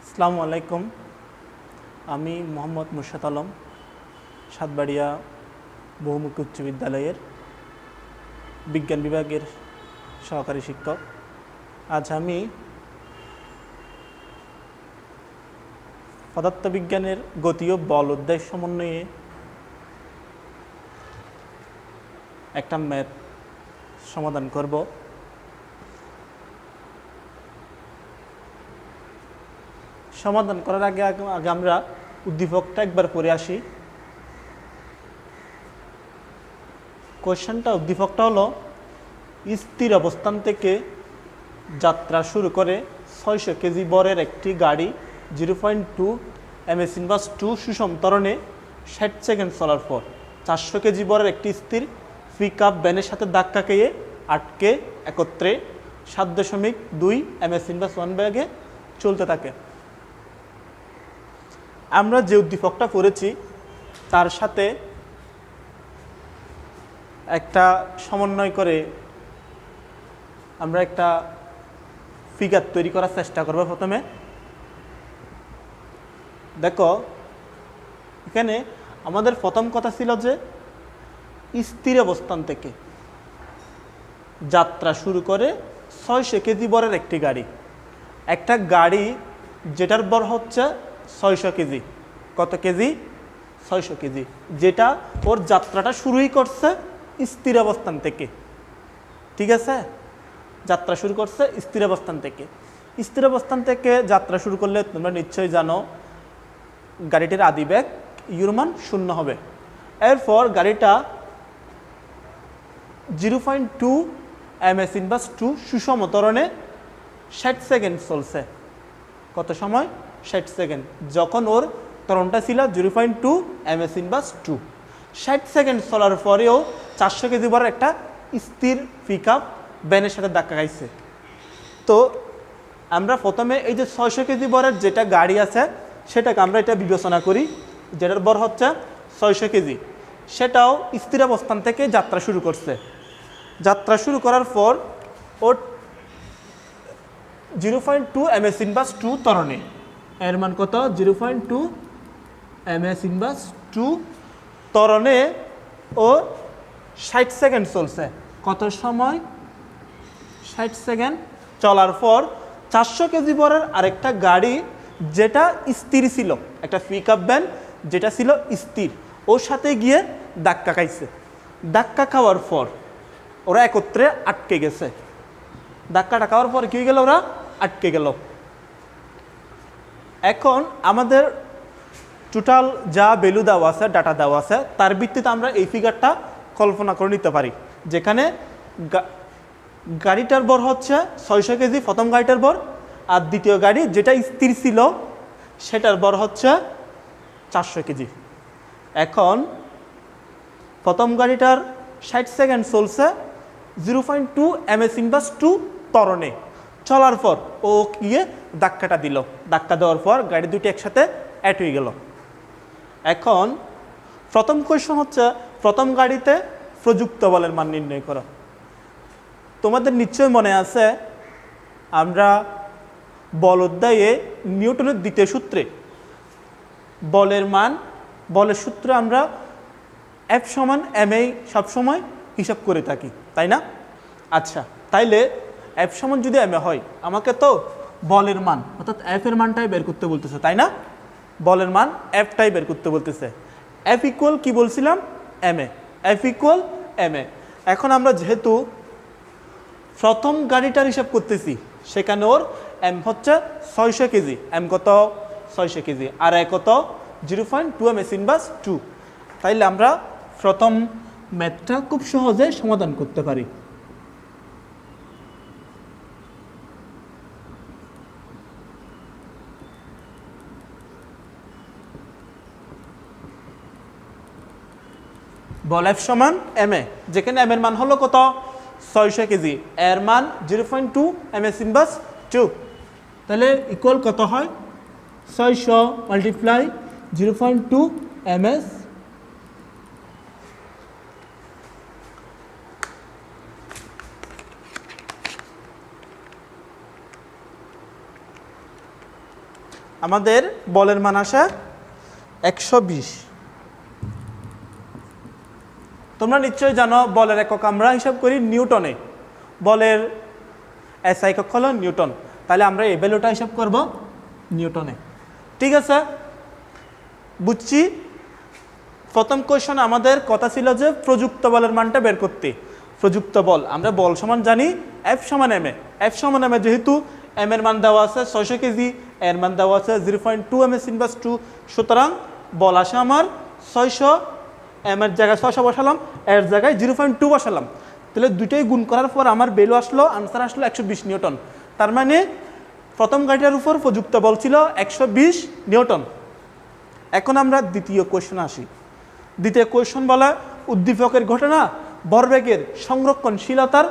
আসসালামু আলাইকুম, আমি মোহাম্মদ মুর্শাদ আলম, সাতবাড়িয়া বহুমুখী উচ্চ বিদ্যালয়ের বিজ্ঞান বিভাগের সহকারী শিক্ষক। আজ আমি পদার্থবিজ্ঞানের গতি ও বল অধ্যায় সমন্বয়ে একটা ম্যাথ সমাধান করব। সমাধান করার আগে আমরা উদ্দীপকটা একবার পড়ে আসি। উদ্দীপকটা হলো, স্থির অবস্থান থেকে যাত্রা শুরু করে 600 কেজি বরের একটি গাড়ি 0.2 ms ইনভার্স 2 সুষম ত্বরণে 60 সেকেন্ড চলার পর 400 কেজি বরের একটি স্থির পিক আপ ভ্যানের সাথে ধাক্কা খেয়ে আটকে একত্রে 7.2 ms ইনভার্স 1 বেগে চলতে থাকে। আমরা যে উদ্দীপকটা পড়েছি তার সাথে একটা সমন্বয় করে আমরা একটা ফিগার তৈরি করার চেষ্টা করব। প্রথমে দেখো, এখানে আমাদের প্রথম কথা ছিল যে স্থির অবস্থান থেকে যাত্রা শুরু করে 600 কেজি বরের একটি গাড়ি, একটা গাড়ি যেটার বর হচ্ছে 600 কেজি। কত কেজি? 600 কেজি, যেটা ওর যাত্রাটা শুরুই করছে স্থির অবস্থান থেকে। ঠিক আছে, যাত্রা শুরু করছে স্থির অবস্থান থেকে। স্থির অবস্থান থেকে যাত্রা শুরু করলে তোমরা নিশ্চয়ই জানো গাড়িটির আদিবেগ ইউর মান 0 হবে। এরপর গাড়িটা 0.2 ms ইনভার্স 2 সুষম ত্বরণে 60 সেকেন্ড চলছে। কত সময়? 60 সেকেন্ড। যখন ওর ত্বরণটা ছিল 0.2 ms ইনভার্স 2, 60 সেকেন্ড চলার পরেও 400 কেজি বরের একটা স্থির পিক আপ ভ্যানের সাথে ধাক্কা খাইছে। তো আমরা প্রথমে এই যে 600 কেজি বরের যেটা গাড়ি আছে সেটাকে আমরা এটা বিবেচনা করি, যেটার বর হচ্ছে 600 কেজি। সেটাও স্থির অবস্থান থেকে যাত্রা শুরু করছে। যাত্রা শুরু করার পর ওর 0.2 ms ইনভার্স 2 ত্বরণে, এর মান কত? 0.2 ms ইনভার্স 2 ত্বরণে ও 60 সেকেন্ড চলছে। কত সময়? 60 সেকেন্ড চলার পর 400 কেজি বরের আরেকটা গাড়ি যেটা স্থির ছিল, একটা পিক আপ ভ্যান যেটা ছিল স্থির, ওর সাথে গিয়ে ধাক্কা খাইছে। ধাক্কা খাওয়ার পর ওরা একত্রে আটকে গেছে। ধাক্কাটা খাওয়ার পর কি হয়ে গেল? ওরা আটকে গেল। এখন আমাদের টোটাল যা ভ্যালু দেওয়া আছে, ডাটা দেওয়া আছে, তার ভিত্তিতে আমরা এই ফিগারটা কল্পনা করে নিতে পারি। যেখানে গাড়িটার বর হচ্ছে 600 কেজি প্রথম গাড়িটার বর, আর দ্বিতীয় গাড়ি যেটা স্থির ছিল সেটার বর হচ্ছে 400 কেজি। এখন প্রথম গাড়িটার 60 সেকেন্ড চলছে 0.2 ms ইনভার্স 2 ত্বরণে। চলার পর ও গিয়ে ধাক্কাটা দিল। ধাক্কা দেওয়ার পর গাড়ি দুটি একসাথে অ্যাড হয়ে গেল। এখন প্রথম কোয়েশ্চন হচ্ছে, প্রথম গাড়িতে প্রযুক্ত বলের মান নির্ণয় করো। তোমাদের নিশ্চয় মনে আছে আমরা বল অধ্যায়ে নিউটনের দ্বিতীয় সূত্রে বলের মান, বলের সূত্রে আমরা F সমান ma সবসময় হিসাব করে থাকি, তাই না? আচ্ছা, তাইলে F সমান যদি ma হয়, আমাকে তো বলের মান অর্থাৎ F এর মানটাই বের করতে বলতেছে, তাই না? বলের মান Fটাই বের করতে বলতেছে। F ইকুয়াল কি বলছিলাম? ma। F equal ma। এখন আমরা যেহেতু প্রথম গাড়িটার হিসাব করতেছি, সেখানে ওর m হচ্ছে 600 কেজি। m কত? 600 কেজি। আর এ কত? 0.2 ms ইনভার্স 2। তাইলে আমরা প্রথম ম্যাথটা খুব সহজে সমাধান করতে পারি। বল F সমান ma, যেখানে m এর মান হলো কত? 600 কেজি, এর মান 0.2 ms ইনভার্স 2। তাহলে ইকুয়াল কত হয়? 600 মাল্টিপ্লাই 0.2 ms আমাদের বলের মান আসে 120। তোমরা নিশ্চয়ই জানো বলের একক আমরা হিসাব করি নিউটনে, বলের এসআই একক হলো নিউটন, তাহলে আমরা এই ভ্যালুটা হিসাব করব নিউটনে। ঠিক আছে, বুঝছি। প্রথম কোয়েশন আমাদের কথা ছিল যে প্রযুক্ত বলের মানটা বের করতে। প্রযুক্ত বল আমরা বল সমান জানি এফ সমান এম এ। এফ সমান এম এ যেহেতু এম এর মান দেওয়া আছে 600 কেজি, এর মান দেওয়া আছে 0.2 ms ইনভার্স 2, সুতরাং বল আসে আমার 600, এম এর জায়গায় 600 বসালাম, এর জায়গায় 0.2 বসালাম, তাহলে দুটোই গুণ করার পর আমার ভ্যালু আসলো, আনসার আসলো 120 নিউটন। তার মানে প্রথম গাড়িটার উপর প্রযুক্ত বল ছিল 120 নিউটন। এখন আমরা দ্বিতীয় কোয়েশনে আসি। দ্বিতীয় কোয়েশন বলা উদ্দীপকের ঘটনা ভরবেগের সংরক্ষণশীলতার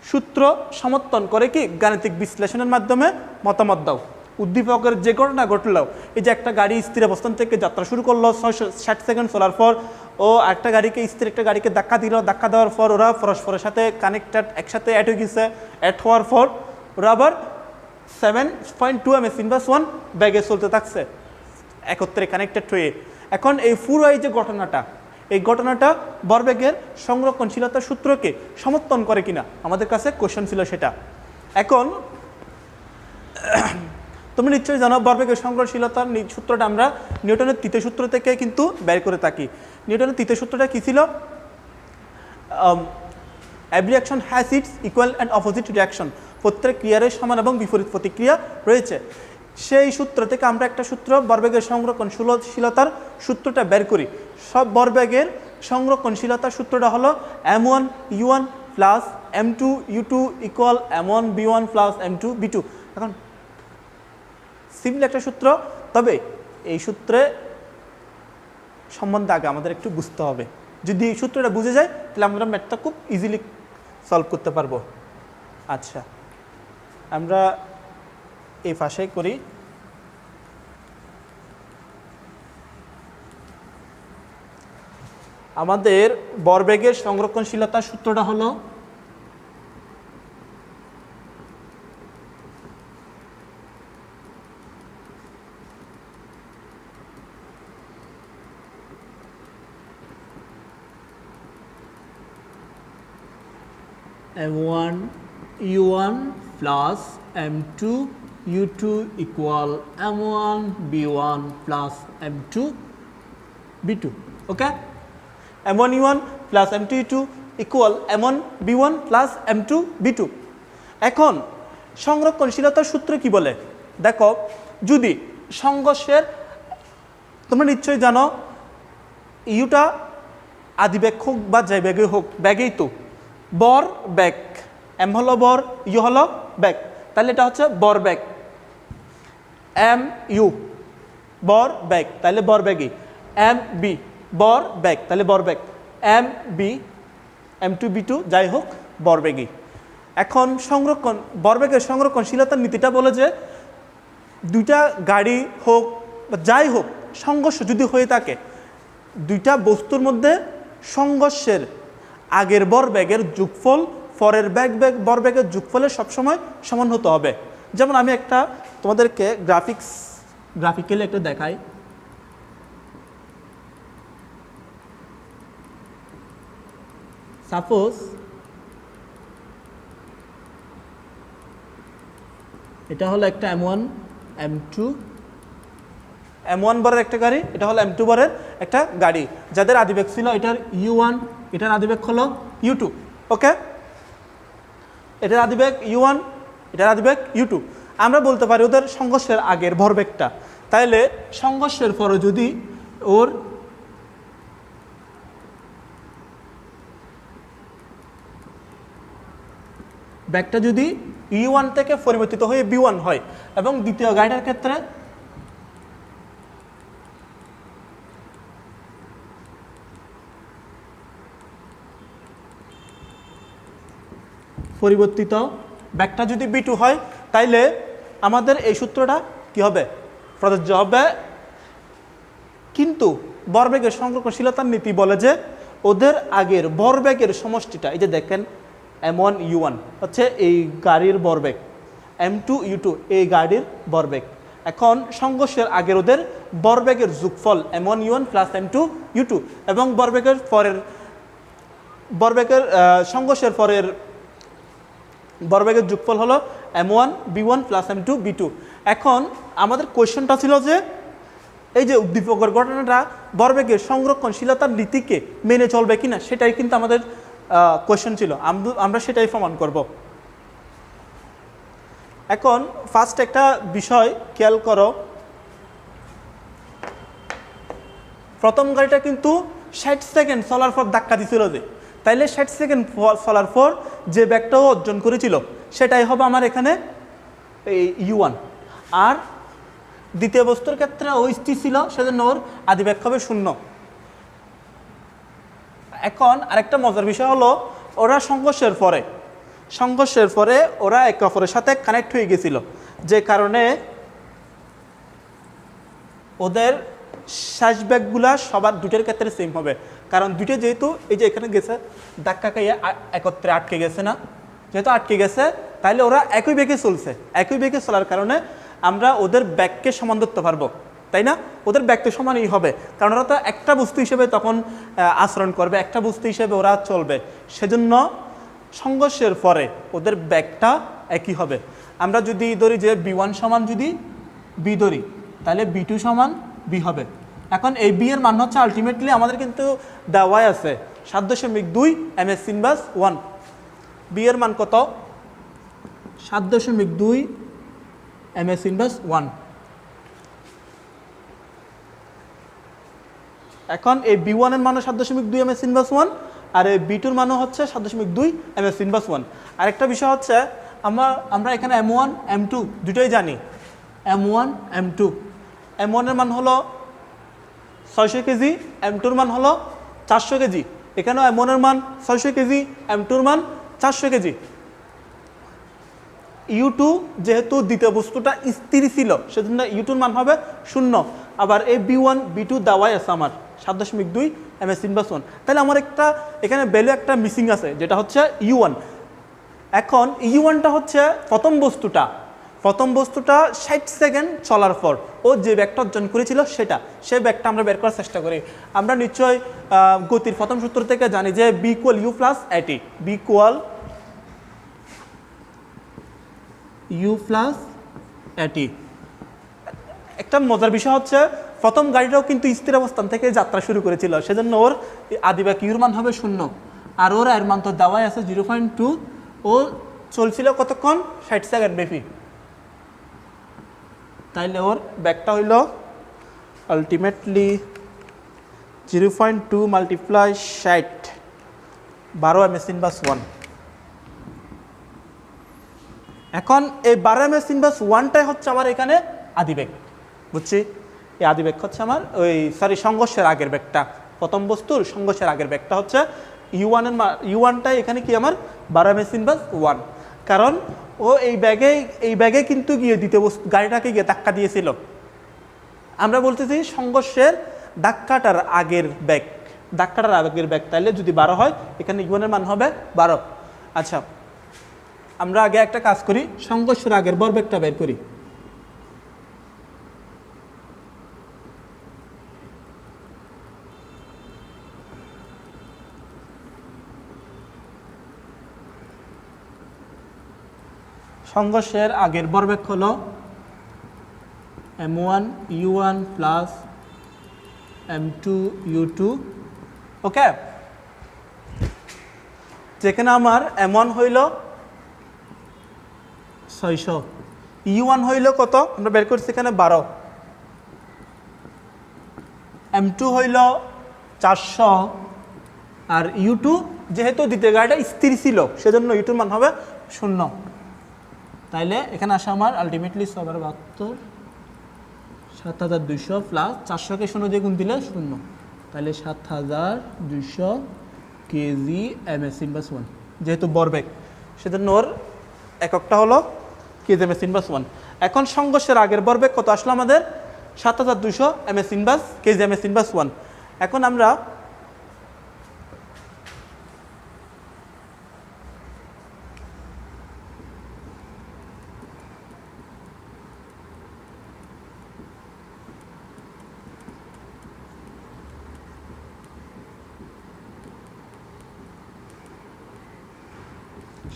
সূত্র সমর্থন করে কি গাণিতিক বিশ্লেষণের মাধ্যমে মতামত দাও। উদ্দীপকের যে ঘটনা ঘটল, এই যে একটা গাড়ি স্থির অবস্থান থেকে যাত্রা শুরু করলো 660 সেকেন্ড চলার পর, ও একটা গাড়িকে স্থির একটা গাড়িকে ধাক্কা দিল, ধাক্কা দেওয়ার পর ওরা পরস্পরের সাথে কানেক্টেড, একসাথে অ্যাড হয়ে গেছে, অ্যাড হওয়ার পর ওরা আবার 7.2 ms ইনভার্স 1 ব্যাগে চলতে থাকছে একত্রে কানেক্টেড হয়ে। এখন এই পুরো এই যে ঘটনাটা, এই ঘটনাটা ভরবেগের সংরক্ষণশীলতার সূত্রকে সমর্থন করে কিনা আমাদের কাছে কোশ্চেন ছিল সেটা। এখন তোমরা নিশ্চয়ই জানো ভরবেগের সংরক্ষণশীলতার সূত্রটা আমরা নিউটনের তৃতীয় সূত্র থেকে কিন্তু বের করে থাকি। নিউটনের তৃতীয় সূত্রটা কী ছিল? Every action has its equal and opposite reaction. প্রত্যেক ক্রিয়ারই সমান এবং বিপরীত প্রতিক্রিয়া রয়েছে। সেই সূত্র থেকে আমরা একটা সূত্র ভরবেগের সংরক্ষণশীলতার সূত্রটা বের করি। সব ভরবেগের সংরক্ষণশীলতার সূত্রটা হলো m1 u1 plus m2 u2 equal m1 b1 plus m2 b2। এখন সিম্পল একটা সূত্র, তবে এই সূত্রে সম্বন্ধে আগে আমাদের একটু বুঝতে হবে। যদি এই সূত্রটা বুঝে যায় তাহলে আমরা ম্যাথটা খুব ইজিলি সলভ করতে পারবো। আচ্ছা, আমরা এই পাশে করি। আমাদের ভরবেগের সংরক্ষণশীলতার সূত্রটা হলো m1 u1 plus m2 u2 equal m1 b1 plus m2 b2। ওকে, m1 u1 plus m2 u2 equal m1 b1 plus m2 b2। এখন সংরক্ষণশীলতার সূত্র কি বলে দেখো, যদি সংঘর্ষের, তোমরা নিশ্চয়ই জানো ইউটা আদিবেগ হোক বা যে বেগে হোক, ব্যাগেই তো বর বেগ, এম হলো বর, ইউ হলো বেগ, তাহলে এটা হচ্ছে বর বেগ। এম ইউ বর বেগ, তাহলে বর বেগই। এম বি বর বেগ, তাহলে বর বেগ। এম বি m2 b2 যাই হোক বর বেগই। এখন ভরবেগের সংরক্ষণশীলতার নীতিটা বলে যে দুইটা গাড়ি হোক বা যাই হোক, সংঘর্ষ যদি হয়ে থাকে, দুইটা বস্তুর মধ্যে সংঘর্ষের আগের ভরবেগের যোগফল পরের ভরবেগের যোগফলের সবসময় সমান হতে হবে। যেমন আমি একটা তোমাদেরকে গ্রাফিক্যালি একটা দেখাই। সাপোজ এটা হলো একটা m1 m2 m1 বরের একটা গাড়ি, এটা হলো m2 বরের একটা গাড়ি, যাদের আদিবেগ ছিল এটার u1, এটার আদিবেগ হলো u2। ওকে, এটার আদিবেগ u1, এটার আদিবেগ u2। আমরা বলতে পারি ওদের সংঘর্ষের আগের ভরবেগটা, তাইলে সংঘর্ষের পরে যদি ওর ব্যাগটা যদি u1 থেকে পরিবর্তিত হয়ে b1 হয়, এবং দ্বিতীয় গাড়িটার ক্ষেত্রে পরিবর্তিত ব্যাগটা যদি b2 হয়, তাইলে আমাদের এই সূত্রটা কি হবে? প্রযোজ্য হবে। কিন্তু ভরবেগের সংরক্ষণশীলতার নীতি বলে যে ওদের আগের ভরবেগের সমষ্টিটা, এই যে দেখেন m1 u1 হচ্ছে এই গাড়ির ভরবেগ, M2 U2 এই গাড়ির ভরবেগ। এখন সংঘর্ষের আগের ওদের ভরবেগের যোগফল M1 U1 plus M2 U2 এবং সংঘর্ষের পরের ভরবেগের যোগফল হলো M1 B1 plus M2 B2। এখন আমাদের কোয়েশ্চনটা ছিল যে এই যে উদ্দীপকের ঘটনাটা ভরবেগের সংরক্ষণশীলতার নীতিকে মেনে চলবে কিনা, সেটাই কিন্তু আমাদের কোয়েশ্চন ছিল। আমরা সেটাই প্রমাণ করব। এখন ফার্স্ট একটা বিষয় খেয়াল করো, প্রথম গাড়িটা কিন্তু 60 সেকেন্ড চলার পর ধাক্কা দিছিল, যে তাইলে 60 সেকেন্ড চলার পর যে ব্যাগটাও অর্জন করেছিল সেটাই হবে আমার এখানে এই U1। আর দ্বিতীয় বস্তুর ক্ষেত্রে ও স্থির ছিল, সেজন্য ওর আদিবেগ হবে 0। এখন আরেকটা মজার বিষয় হলো, ওরা সংঘর্ষের পরে ওরা একে অপরের সাথে কানেক্ট হয়ে গেছিল, যে কারণে ওদের শ্বাস ব্যাগগুলা সবার দুটোর ক্ষেত্রে সেম হবে। কারণ দুটো যেহেতু এই যে এখানে গেছে ধাক্কা খাইয়ে একত্রে আটকে গেছে না, যেহেতু আটকে গেছে তাহলে ওরা একই বেগে চলছে। একই বেগে চলার কারণে আমরা ওদের ব্যাগকে সমান ধরতে পারবো, তাই না? ওদের ব্যাগ তো সমানই হবে, কারণ ওরা তো একটা বস্তু হিসেবে তখন আচরণ করবে, একটা বস্তু হিসেবে ওরা চলবে। সেজন্য সংঘর্ষের পরে ওদের ব্যাগটা একই হবে। আমরা যদি ধরি যে B1 সমান যদি B ধরি, তাহলে B2 সমান B হবে। এখন এই B এর মান হচ্ছে আলটিমেটলি আমাদের কিন্তু দেওয়াই আছে 7.2 ms ইনভার্স 1। B এর মান কত? 7.2 ms ইনভার্স 1। এখন এই B1 এর মান 7.2 ms ইনভার্স 1 আর এই B2 এর মানও হচ্ছে 7.2 ms ইনভার্স 1। আরেকটা বিষয় হচ্ছে আমরা এখানে M1 M2 দুটোই জানি। M1 M2, M1 এর মান হলো 600 কেজি, M2 এর মান হলো 400 কেজি। এখানেও M1 এর মান 600 কেজি, M2 এর মান 400 কেজি। U2 যেহেতু দ্বিতীয় বস্তুটা স্থির ছিল, সেজন্য U2 এর মান হবে 0। আবার এই B1 B2 দেওয়াই আছে আমার 7.2 ms ইনভার্স 1। তাহলে আমার এখানে ভ্যালু একটা মিসিং আছে, যেটা হচ্ছে U1। এখন U1টা হচ্ছে প্রথম বস্তুটা 60 সেকেন্ড চলার পর ও যে ব্যাগটা অর্জন করেছিল সেই ব্যাগটা আমরা বের করার চেষ্টা করি। আমরা নিশ্চয় গতির প্রথম সূত্র থেকে জানি যে B = U + AT। B = U + AT। একটা মজার বিষয় হচ্ছে প্রথম গাড়িটাও কিন্তু স্থির অবস্থান থেকে যাত্রা শুরু করেছিল, সেজন্য ওর আদিবেগ ইউর মান হবে 0। আর ওর এর মান তো দেওয়াই আছে 0.2। ও চলছিল কতক্ষণ? 60 সেকেন্ড ব্যাপী। তাইলে ওর ব্যাগটা হইল আলটিমেটলি 0.2 × 60 12 ms ইনভার্স 1। এখন এই 12 ms ইনভার্স 1টাই হচ্ছে আমার এখানে আদিবেগ, বুঝছি? এই আদিবেগ হচ্ছে আমার সংঘর্ষের আগের ব্যাগটা, প্রথম বস্তুর সংঘর্ষের আগের ব্যাগটা হচ্ছে U1টাই এখানে কি আমার 12 ms ইনভার্স 1। কারণ ও এই ব্যাগে কিন্তু গিয়ে দ্বিতীয় বস্তু গাড়িটাকে গিয়ে ধাক্কা দিয়েছিল। আমরা বলতেছি সংঘর্ষের ধাক্কাটার আগের ব্যাগ, তাহলে যদি 12 হয় এখানে U1 এর মান হবে 12। আচ্ছা, আমরা আগে একটা কাজ করি, সংঘর্ষের আগের ভরবেগটা বের করি। সংঘর্ষের আগের ভরবেগ হলো M1 U1 plus M2 U2। ওকে, যেখানে আমার M1 হইল 600, U1 হইল কত? আমরা বের করছি এখানে 12, M2 হইল 400 আর U2 যেহেতু দ্বিতীয় গাড়িটা স্থির ছিল সেজন্য U2 মান হবে 0। তাইলে এখানে আসা আমার আলটিমেটলি 72 7200 প্লাস 400কে 0 দিয়ে গুণ দিলে 0, তাহলে 7200 কেজি ms ইনভার্স 1। যেহেতু ভরবেগ সেজন্য ওর এককটা হলো কেজি ms ইনভার্স 1। এখন সংঘর্ষের আগের ভরবেগ কত আসলো আমাদের? 7200 ms inverse KG ms inverse 1। এখন আমরা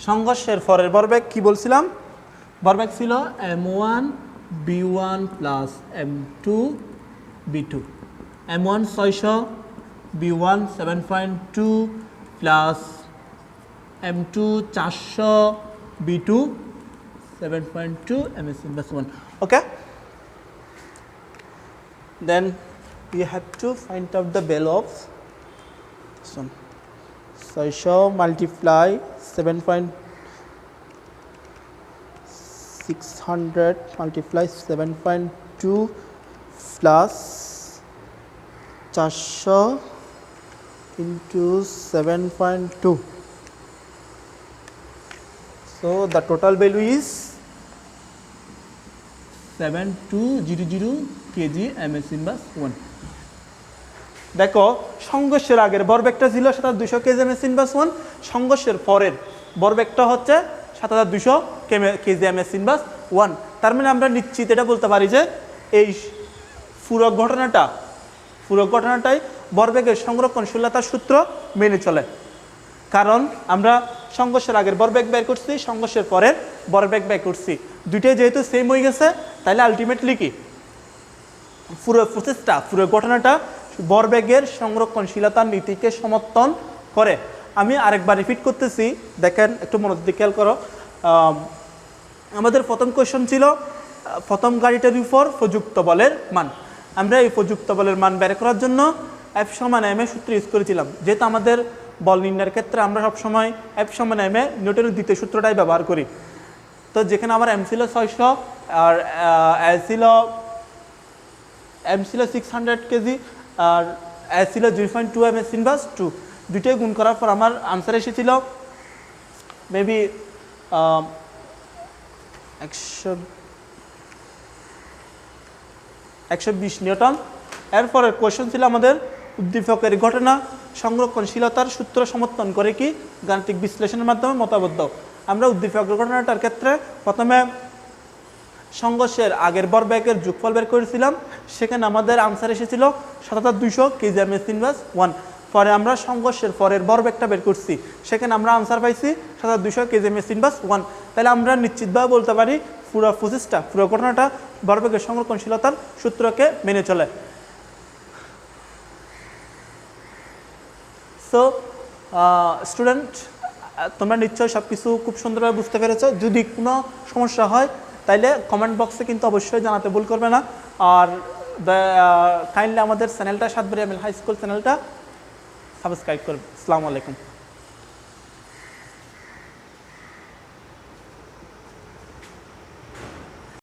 সংঘর্ষের পরের ভরবেগ কি বলছিলাম? ভরবেগ ছিল m1 b1 plus m2 b2। m1 600 b1 7.2 plus m2 400 b2 7.2 ms inverse 1। Okay, then we have to find out the value of 600 multiply 600 multiply 7.2 plus 400 into 7.2, so the total value is 7200 kg ms inverse 1। দেখো সংঘর্ষের আগের ভরবেগটা ছিল 7200 KG ms inverse 1, সংঘর্ষের পরের ভরবেগটা হচ্ছে 7200 KG ms inverse 1। তার মানে আমরা নিশ্চিত এটা বলতে পারি যে এই পুরো ঘটনাটাই ভরবেগের সংরক্ষণশীলতার সূত্র মেনে চলে। কারণ আমরা সংঘর্ষের আগের ভরবেগ বের করছি, সংঘর্ষের পরের ভরবেগ বের করছি, দুইটাই যেহেতু সেম হয়ে গেছে, তাহলে আলটিমেটলি কি পুরো প্রসেসটা, পুরো ঘটনাটা ভরবেগের সংরক্ষণশীলতার নীতিকে সমর্থন করে। আমি আরেকবার রিপিট করতেছি, দেখেন একটু মনোযোগ দিয়ে খেয়াল করো। আমাদের প্রথম কোয়েশ্চন ছিল প্রথম গাড়িটার উপর প্রযুক্ত বলের মান। আমরা এই প্রযুক্ত বলের মান বের করার জন্য F সমান m এর সূত্র ইউজ করেছিলাম। যেহেতু আমাদের বল নির্ণয়ের ক্ষেত্রে আমরা সবসময় F সমান m এ নিউটনের দ্বিতীয় সূত্রটাই ব্যবহার করি। তো যেখানে আমার m ছিল 600 আর m ছিল 600 কেজি আর s ছিল 0.2 ms inverse 2, দুইটাই গুণ করার পর আমার আনসার এসেছিল মেবি 120 নিউটন। এরপরের কোয়েশ্চন ছিল আমাদের উদ্দীপকের ঘটনা সংরক্ষণশীলতার সূত্র সমর্থন করে কি গাণিতিক বিশ্লেষণের মাধ্যমে মতবদ্ধ। আমরা উদ্দীপকের ঘটনাটার ক্ষেত্রে প্রথমে সংঘর্ষের আগের ভরবেগের যোগফল বের করেছিলাম, সেখানে আমাদের আনসার এসেছিল 7200 কেজি ms inverse 1। পরে আমরা সংঘর্ষের পরের ভরবেগটা বের করছি, সেখানে আমরা আনসার পাইছি 7200 কেজি ms inverse 1। তাহলে আমরা নিশ্চিতভাবে বলতে পারি পুরো প্রসেসটা, পুরো ঘটনাটা ভরবেগের সংরক্ষণশীলতার সূত্রকে মেনে চলে। সো স্টুডেন্ট, তোমরা নিশ্চয়ই সব কিছু খুব সুন্দরভাবে বুঝতে পেরেছো। যদি কোনো সমস্যা হয় তাইলে কমেন্ট বক্সে কিন্তু অবশ্যই জানাতে ভুল করবে না। আর কাইন্ডলি আমাদের চ্যানেলটা সাতবাড়িয়া মিল হাই স্কুল চ্যানেলটা সাবস্ক্রাইব করবে। আসসালামু আলাইকুম।